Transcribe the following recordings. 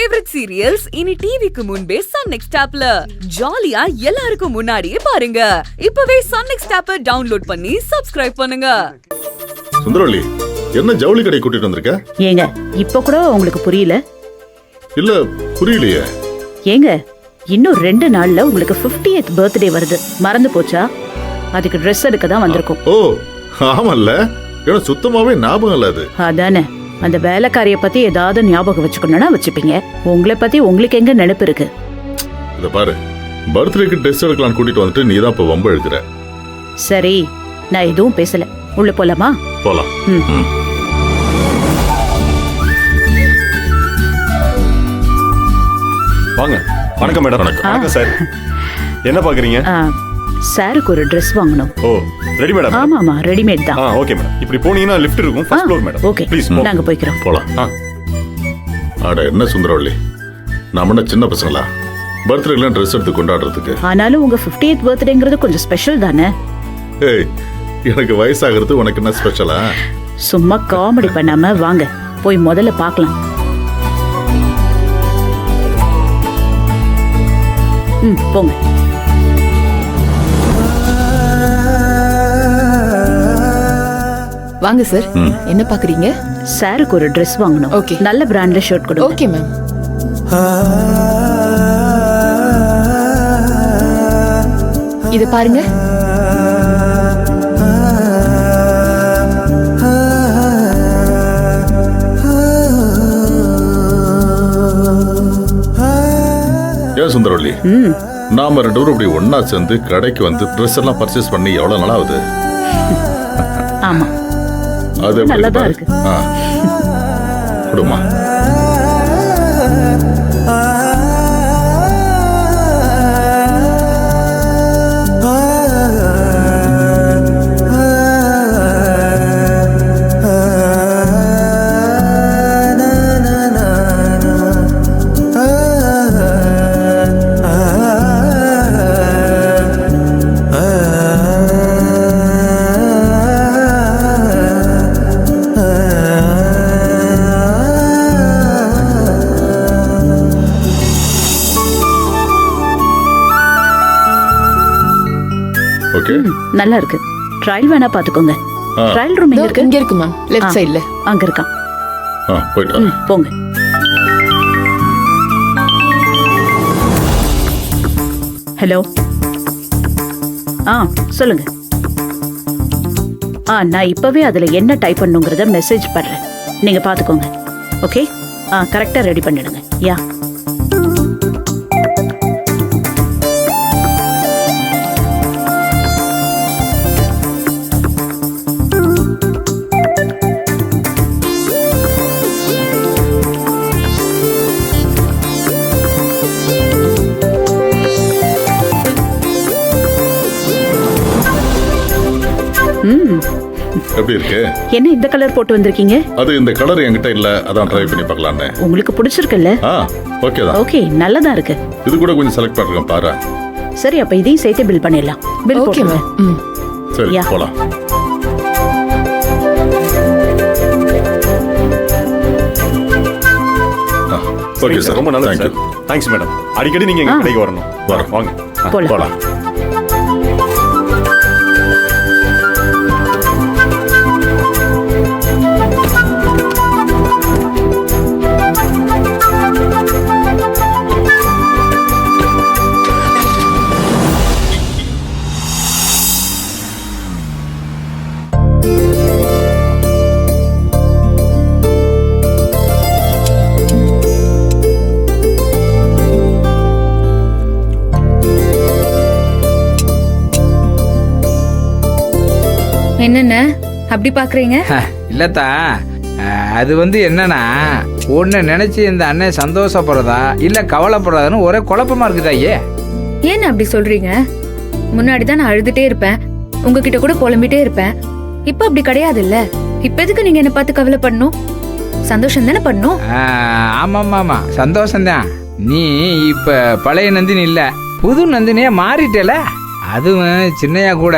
Favourite serials இனி டிவிக்கு முன்பே சன் நெக்ஸ்ட் ஆப்ல ஜாலியா எல்லாருக்கும் முன்னாடியே பாருங்க. இப்பவே சன் நெக்ஸ்ட் ஆப்பை டவுன்லோட் பண்ணி சப்ஸ்கிரைப் பண்ணுங்க. சுந்தரவள்ளி, என்ன ஜவுளி கடை கூட்டிட்டு வந்திருக்க? ஏங்க இப்ப கூட உங்களுக்கு புரியல? இல்ல, புரியலையே. ஏங்க இன்னும் 2 நாள்ல உங்களுக்கு 50th பர்த்டே வருது, மறந்து போச்சா? அதுக்கு ட்ரெஸ் எடுக்க தான் வந்திருக்கோம். ஓ ஆமல்ல, எனக்கு சுத்தமாவே ஞாபகம் இல்ல. அது அதானே, அந்த வேலைக்காரிய பத்தி ஏதாவது ஞாபகம் வச்சுக்கணும்னா வச்சுப்பீங்க. உங்களை பத்தி உங்களுக்கு எங்க நினைப்பு இருக்கு? இத பாரு, பர்த்டேக்கு ட்ரெஸ் எடுக்கலாம் கூட்டிட்டு வந்துட்டு நீ தான் இப்ப வம்பு எழுதுற. சரி, நான் எதுவும் பேசல. உள்ள போலாமா? போலாம். வாங்க. வணக்கம் மேடம். வணக்கம் சார். என்ன பாக்குறீங்க? சாருக்கு ஒரு Dress வாங்கணும். ஓ, ரெடி மேடம்? ஆமாமா, ரெடிமேட் தான். Okay madam. இப்படி போனீங்கன்னா லிஃப்ட் இருக்கும், first floor madam. Okay, please நாங்க போய்க்கிறோம். போலாம். அட என்ன சுந்தரவள்ளி, நாம என்ன சின்ன பசங்களா பர்த்டேலாம் ட்ரெஸ் எடுத்து கொண்டாடுறதுக்கு? ஆனாலும் உங்க 50th பர்த்டேங்கிறது கொஞ்சம் ஸ்பெஷல் தானே? ஏய், எனக்கு வயசாகிறது உனக்கு என்ன ஸ்பெஷலா? சும்மா காமெடி பண்ணாம வாங்க, போய் முதல்ல பார்க்கலாம். போங்க. வாங்க சார். என்ன பாக்குறீங்க? சாருக்கு ஒரு Dress வாங்கணும். ஓகே, நல்ல பிராண்ட்ல ஷர்ட் கொடுங்க. Okay ma'am. இது பாருங்க. ஏன் சுந்தரவள்ளி, நாம 2 பேரும் இப்படி ஒன்னா சேர்ந்து கடைக்கு வந்து ட்ரெஸ் எல்லாம் பர்ச்சேஸ் பண்ணி எவ்வளவு நாள் ஆகுது? ஆமா, அது நல்லதா இருக்கு. குடுமா. நல்லா இருக்கு. ட்ரையல் வேணா பாத்துக்கோங்க. ட்ரையல் ரூம் எங்க இருக்கு? இங்க இருக்கு மேம், லெஃப்ட் சைடுல. அங்க இருக்கான். போய்ட்டு போங்க. ஹலோ. சொல்லுங்க. நான் இப்பவே அதுல என்ன டைப் பண்ணுங்கறத மெசேஜ் பண்றேன், நீங்க பாத்துக்கோங்க. ஓகே, கரெக்டா ரெடி பண்ணிடுங்க. யா. எப்படி இருக்கு? என்ன இந்த கலர் போட்டு வந்திருக்கீங்க? அது இந்த கலர் என்கிட்ட இல்ல, அதான் ட்ரை பண்ணி பார்க்கலாம்னு. உங்களுக்கு பிடிச்சிருக்குல்ல? ஓகே தான். ஓகே, நல்லதா இருக்கு. இது கூட கொஞ்சம் செலக்ட் பண்ணிருக்கேன் பாரு. சரி, அப்ப இதையும் சேர்த்து பில் பண்ணிடலாம். Bill okay ma'am. சரி, போலாம். ஓகே சார், ரொம்ப நல்லது சார். Thanks madam. அடிக்கடி நீங்க எங்க கடைக்கு வரணும். வாங்க. போலாம். என்னென்ன அப்படி பாக்குறீங்க? இல்லத்தா, அது என்னன்னா, ஒன்னு நினைச்சு இந்த அண்ணன் சந்தோஷப்படுறதா இல்ல கவலைப்படுறதான்னு ஒரே குழப்பமா இருக்குதா? ஏன் அப்படி சொல்றீங்க? முன்னாடிதான் நான் அழுதுட்டே இருப்பேன், உங்ககிட்ட கூட புலம்பிட்டே இருப்பேன். இப்ப அப்படி கிடையாது இல்ல. இப்ப எதுக்கு நீங்க என்ன பார்த்து கவலைப்படணும்? சந்தோஷம் தானே பண்ணணும். ஆமா, சந்தோஷம்தான். நீ இப்ப பழைய நந்தினி இல்ல, புது நந்தினியா மாறிட்டல. அதுவும் சின்னையா கூட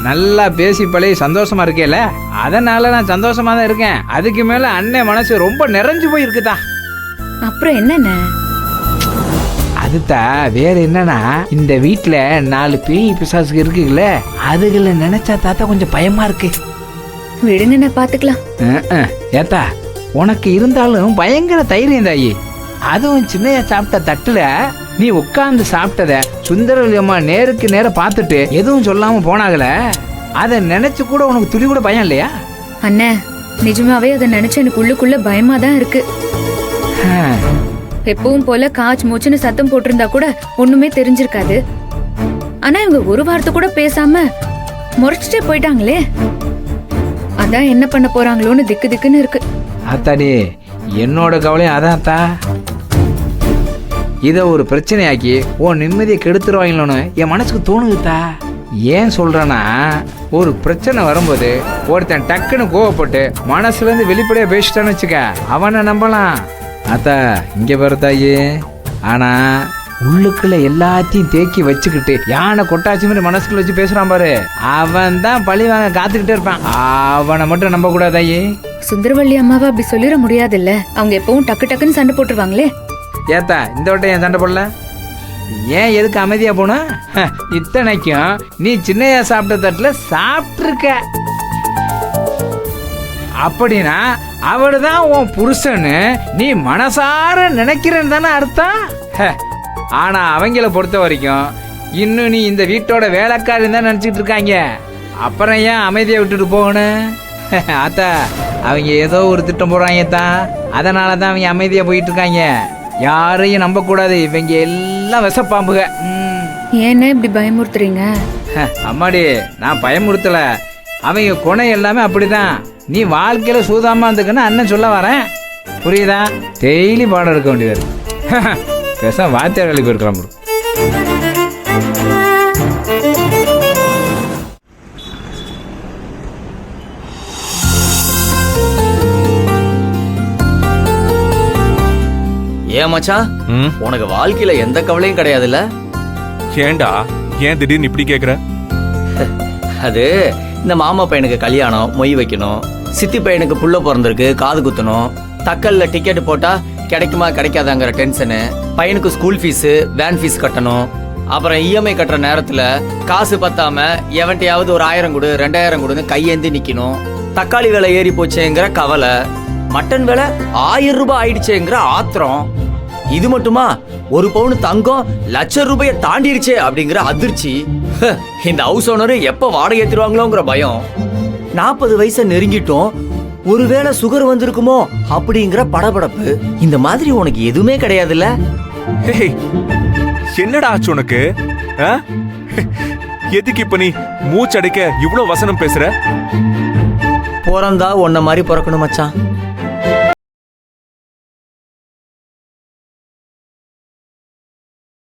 நல்லா பேசி பழைய சந்தோஷமா இருக்கேல, அதனால நான் சந்தோஷமா தான் இருக்கேன். அதுக்கு மேல அண்ணன் மனசு ரொம்ப நிறைஞ்சு போய் இருக்குதா. அப்புறம் என்னண்ணே? அதுதான் வேற என்னன்னா, இந்த வீட்டுல 4 பேய் பிசாசுக்கு இருக்குல்ல, அதுகளை நினைச்சா தாத்தா கொஞ்சம் பயமா இருக்கு. விடுங்கண்ணே, பாத்துக்கலாம். ஏத்தா, உனக்கு இருந்தாலும் பயங்கர தைரியம் தாயி. அதுவும் சின்னையா சாப்பிட்ட தட்டுல நீ உட்கார்ந்து சாப்பிட்டத சுந்தரவல்லி அம்மா நேருக்கு நேர பார்த்துட்டு எதுவும் சொல்லாம போனாங்கள, அதை நினைச்சு கூட உனக்கு துளி கூட பயம் இல்லையா? அண்ணே, நிஜமாவே அதை நினைச்சு எனக்கு உள்ளுக்குள்ள பயமா தான் இருக்கு. எப்பவும் போல காச்சு மூச்சுன்னு சத்தம் போட்டிருந்தா கூட ஒண்ணுமே தெரிஞ்சிருக்காது. ஆனா இவங்க ஒரு வார்த்தை கூட பேசாம முறைச்சிட்டே போயிட்டாங்களே. அதான் என்ன பண்ண போறாங்களோன்னு திக்கு திக்குன்னு இருக்கு. அத்தாடி, என்னோட கவலையும் அதான்த்தா. இத ஒரு பிரச்சனையாக்கி உன் நிம்மதியை கெடுத்துருவாங்களோன்னு என் மனசுக்கு தோணுதுத்தா. ஏன் சொல்றேன்னா, ஒரு பிரச்சனை வரும்போது ஒருத்தன் டக்குன்னு கோவப்பட்டு மனசுல இருந்து வெளிப்படையா பேசிட்டான்னு வச்சுக்க, அவனை நம்பலாம். அத்தா, இங்க பாரு தாயி, ஆனா உள்ளுக்குள்ள எல்லாத்தையும் தேக்கி வச்சுக்கிட்டு யானை கொட்டாச்சி மாதிரி மனசுக்குள்ள வச்சு பேசுறான் பாரு, அவன் தான் பழி வாங்க காத்துக்கிட்டே இருப்பான். அவனை மட்டும் நம்ப கூடாதாயி. சுந்தரவல்லி அம்மாவை அப்படி சொல்லிட முடியாதுல்ல. அவங்க எப்பவும் டக்கு டக்குன்னு சண்டை போட்டுருவாங்களே. ஏத்தா, இந்த வட்டம் ஏன் சண்டை போடல? ஏன் எதுக்கு அமைதியா போன? இத்தனைக்கும் நீ சின்னையா சாப்பிட்ட தட்டுல சாப்பிட்டுருக்க. அப்படின்னா அவடுதான் உன் புருஷன்னு நீ மனசார நினைக்கிறேன்னு தானே அர்த்தம். ஆனா அவங்கள பொறுத்த வரைக்கும் இன்னும் நீ இந்த வீட்டோட வேலைக்காரி தான் நினைச்சிட்டு இருக்காங்க. அப்புறம் ஏன் அமைதியை விட்டுட்டு போகணும்? ஆத்தா, அவங்க ஏதோ ஒரு திட்டம் போடுறாங்க தான், அதனால தான் அவங்க அமைதியா போயிட்டு இருக்காங்க. யாரையும் நம்ப கூடாது, இவங்க எல்லாம் விஷப்பாம்புக. ஏன்னா இப்படி பயமுறுத்துறீங்க? அம்மாடி, நான் பயமுறுத்தல, அவங்க குணம் எல்லாமே அப்படிதான். நீ வாழ்க்கையில சூதாம இருந்துக்குன்னு அண்ணன் சொல்ல வரேன், புரியுதா? டெய்லி பாடம் எடுக்க வேண்டியது. பேச வாத்தியார் வேலைக்கு போயிருக்கலாம். ஏன் மச்சான், உனக்கு வாழ்க்கையில எந்த கவலையும் கிடையாதுல்ல? ஏண்டா, ஏன் திடீர்னு இப்படி கேக்குற? அது இந்த மாமா பையனுக்கு கல்யாணம், மொய் வைக்கணும், சித்தி பையனுக்கு புள்ள பிறந்திருக்கு, காது குத்தணும், தக்கல்ல டிக்கெட் போட்டா கிடைக்குமா கிடைக்காதாங்கிற டென்ஷனு, பையனுக்கு ஸ்கூல் ஃபீஸு, வேன் ஃபீஸ் கட்டணும், அப்புறம் இஎம்ஐ கட்டுற நேரத்துல காசு பத்தாம எவன்ட்டையாவது ஒரு 1000 கொடு 2000 கொடுன்னு கையேந்தி நிக்கணும், தக்காளி விலை ஏறி போச்சேங்கிற கவலை, மட்டன் விலை 1000 ரூபாய் ஆயிடுச்சேங்கிற ஆத்திரம். இது மட்டுமா, 1 பவுன் தங்கம் ₹1,00,000 தாண்டிருச்சே அப்படிங்கிற அதிர்ச்சி. இந்த ஹவுஸ் ஓனர் எப்ப வாடகை ஏத்திருவாங்களோங்கிற பயம். 40 வயசை நெருங்கிட்டோம், ஒருவேளை சுகர் வந்திருக்குமோ அப்படிங்கிற படபடப்பு. இந்த மாதிரி உனக்கு எதுவுமே கிடையாதுல்ல? என்னடா ஆச்சு உனக்கு? எதுக்கு இப்ப நீ மூச்சடைக்க இவ்வளவு வசனம் பேசுற? பிறந்தா உன்ன மாதிரி பிறக்கணும் மச்சான்.